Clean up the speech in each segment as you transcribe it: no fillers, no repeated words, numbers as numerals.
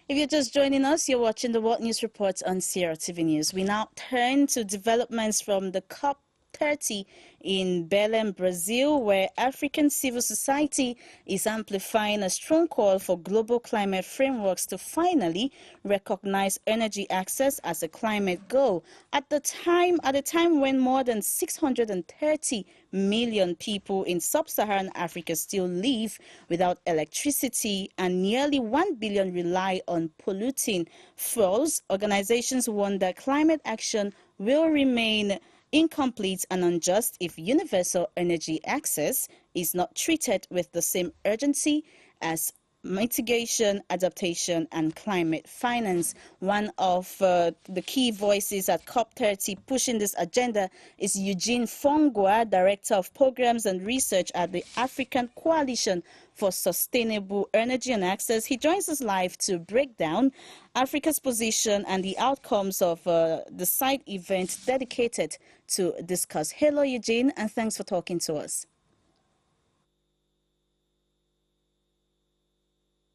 If you're just joining us, you're watching the World News Report on Sierra TV News. We now turn to developments from the COP30 in Belém, Brazil, where African civil society is amplifying a strong call for global climate frameworks to finally recognize energy access as a climate goal. At a time when more than 630 million people in Sub-Saharan Africa still live without electricity and nearly 1 billion rely on polluting fuels, organizations warn that climate action will remain incomplete and unjust if universal energy access is not treated with the same urgency as mitigation, adaptation, and climate finance. One of the key voices at COP30 pushing this agenda is Eugene Nforngwa, Director of Programs and Research at the African Coalition for Sustainable Energy and Access. He joins us live to break down Africa's position and the outcomes of the side event dedicated to discuss. Hello, Eugene, and thanks for talking to us.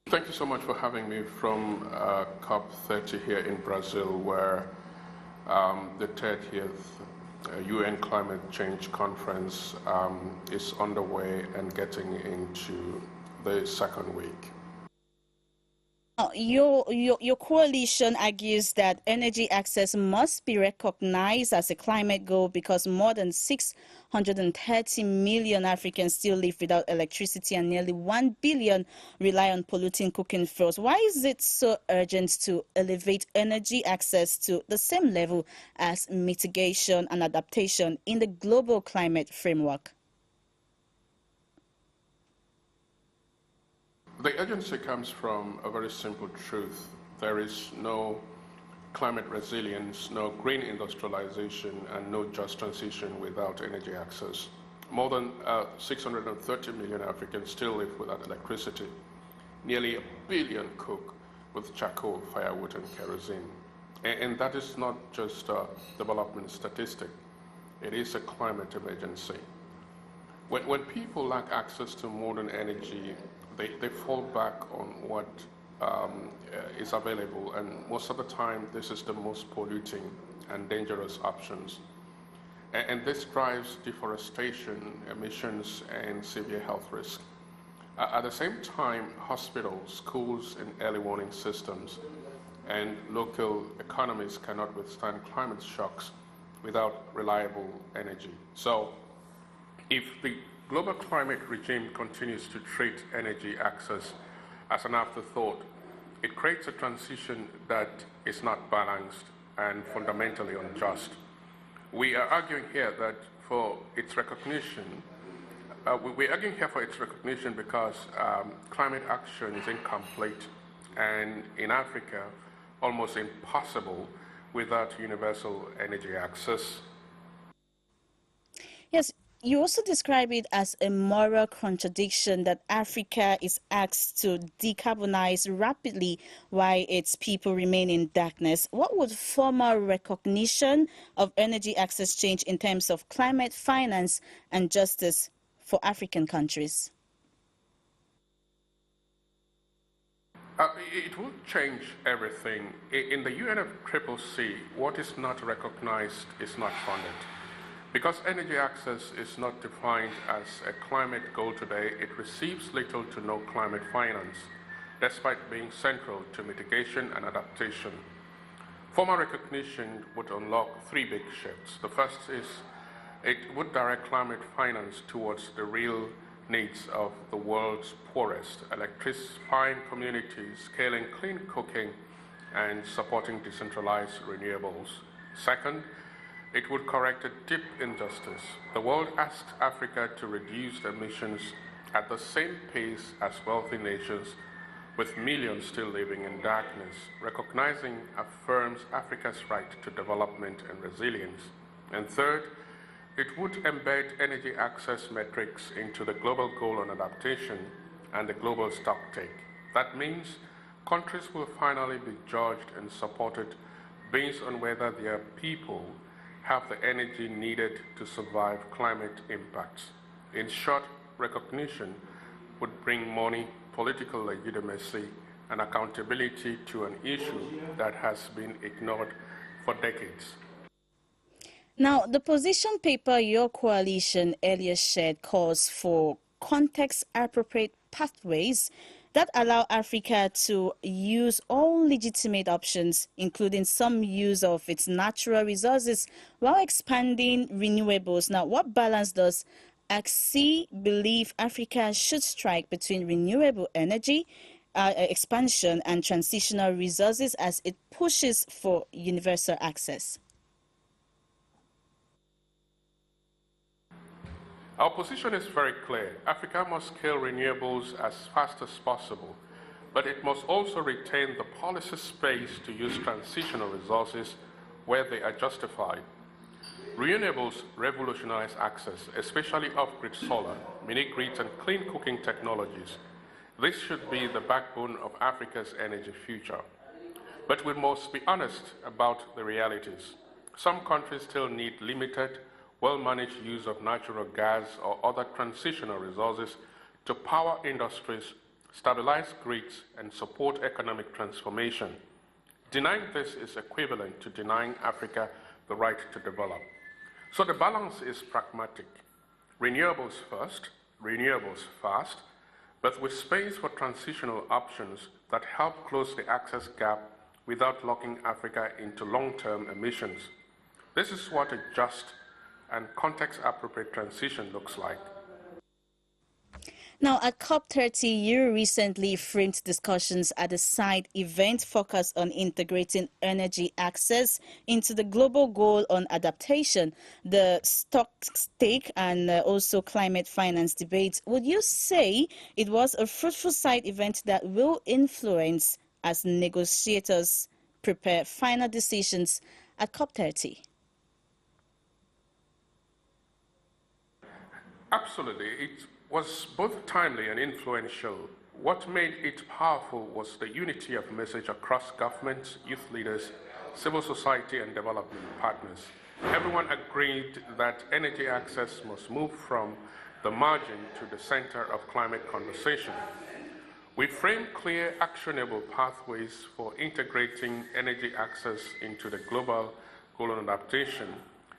Thank you so much for having me from COP30 here in Brazil, where the 30th UN Climate Change Conference is underway and getting into the second week. Your coalition argues that energy access must be recognized as a climate goal because more than 630 million Africans still live without electricity and nearly 1 billion rely on polluting cooking fuels. Why is it so urgent to elevate energy access to the same level as mitigation and adaptation in the global climate framework? The urgency comes from a very simple truth. There is no climate resilience, no green industrialization, and no just transition without energy access. More than 630 million Africans still live without electricity. Nearly 1 billion cook with charcoal, firewood, and kerosene. And that is not just a development statistic. It is a climate emergency. When people lack access to modern energy, they fall back on what is available, and most of the time this is the most polluting and dangerous options. And this drives deforestation, emissions, and severe health risk. At the same time, hospitals, schools, and early warning systems and local economies cannot withstand climate shocks without reliable energy. So if the global climate regime continues to treat energy access as an afterthought, it creates a transition that is not balanced and fundamentally unjust. We are arguing here that for its recognition, we're arguing here for its recognition because climate action is incomplete and in Africa almost impossible without universal energy access. Yes. You also describe it as a moral contradiction that Africa is asked to decarbonize rapidly while its people remain in darkness. What would formal recognition of energy access change in terms of climate finance and justice for African countries? It will change everything. In the UNFCCC, what is not recognized is not funded. Because energy access is not defined as a climate goal today, it receives little to no climate finance, despite being central to mitigation and adaptation. Formal recognition would unlock three big shifts. The first is it would direct climate finance towards the real needs of the world's poorest, electrifying communities, scaling clean cooking, and supporting decentralized renewables. Second, it would correct a deep injustice. The world asks Africa to reduce emissions at the same pace as wealthy nations, with millions still living in darkness. Recognizing affirms Africa's right to development and resilience. And third, it would embed energy access metrics into the global goal on adaptation and the global stocktake. That means countries will finally be judged and supported based on whether their people have the energy needed to survive climate impacts. In short, recognition would bring money, political legitimacy, and accountability to an issue that has been ignored for decades. Now, the position paper your coalition earlier shared calls for context-appropriate pathways that allow Africa to use all legitimate options, including some use of its natural resources, while expanding renewables. Now, what balance does AXI believe Africa should strike between renewable energy expansion and transitional resources as it pushes for universal access? Our position is very clear. Africa must scale renewables as fast as possible, but it must also retain the policy space to use transitional resources where they are justified. Renewables revolutionize access, especially off-grid solar, mini-grids, and clean cooking technologies. This should be the backbone of Africa's energy future. But we must be honest about the realities. Some countries still need limited, well-managed use of natural gas or other transitional resources to power industries, stabilize grids, and support economic transformation. Denying this is equivalent to denying Africa the right to develop. So the balance is pragmatic. Renewables first, renewables fast, but with space for transitional options that help close the access gap without locking Africa into long-term emissions. This is what a just and context-appropriate transition looks like. Now, at COP30, you recently framed discussions at a side event focused on integrating energy access into the global goal on adaptation, the stock-take and also climate finance debates. Would you say it was a fruitful side event that will influence as negotiators prepare final decisions at COP30? Absolutely. It was both timely and influential. What made it powerful was the unity of message across governments, youth leaders, civil society, and development partners. Everyone agreed that energy access must move from the margin to the center of climate conversation. We framed clear, actionable pathways for integrating energy access into the global goal on adaptation,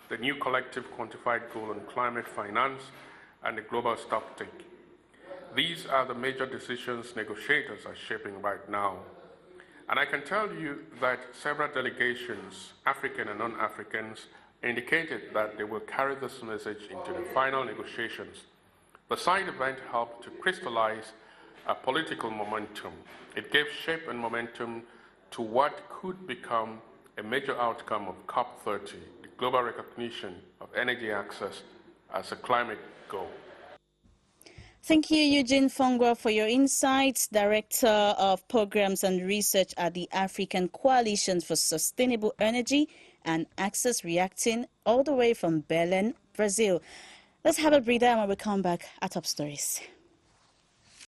the new collective quantified goal on climate finance, and the global stocktake. These are the major decisions negotiators are shaping right now. And I can tell you that several delegations, African and non-Africans, indicated that they will carry this message into the final negotiations. The side event helped to crystallize a political momentum. It gave shape and momentum to what could become a major outcome of COP30, the global recognition of energy access as a climate goal. Thank you, Eugene Nforngwa, for your insights, Director of Programs and Research at the African Coalition for Sustainable Energy and Access, reacting all the way from Belém, Brazil. Let's have a breather, and when we come back, our top stories.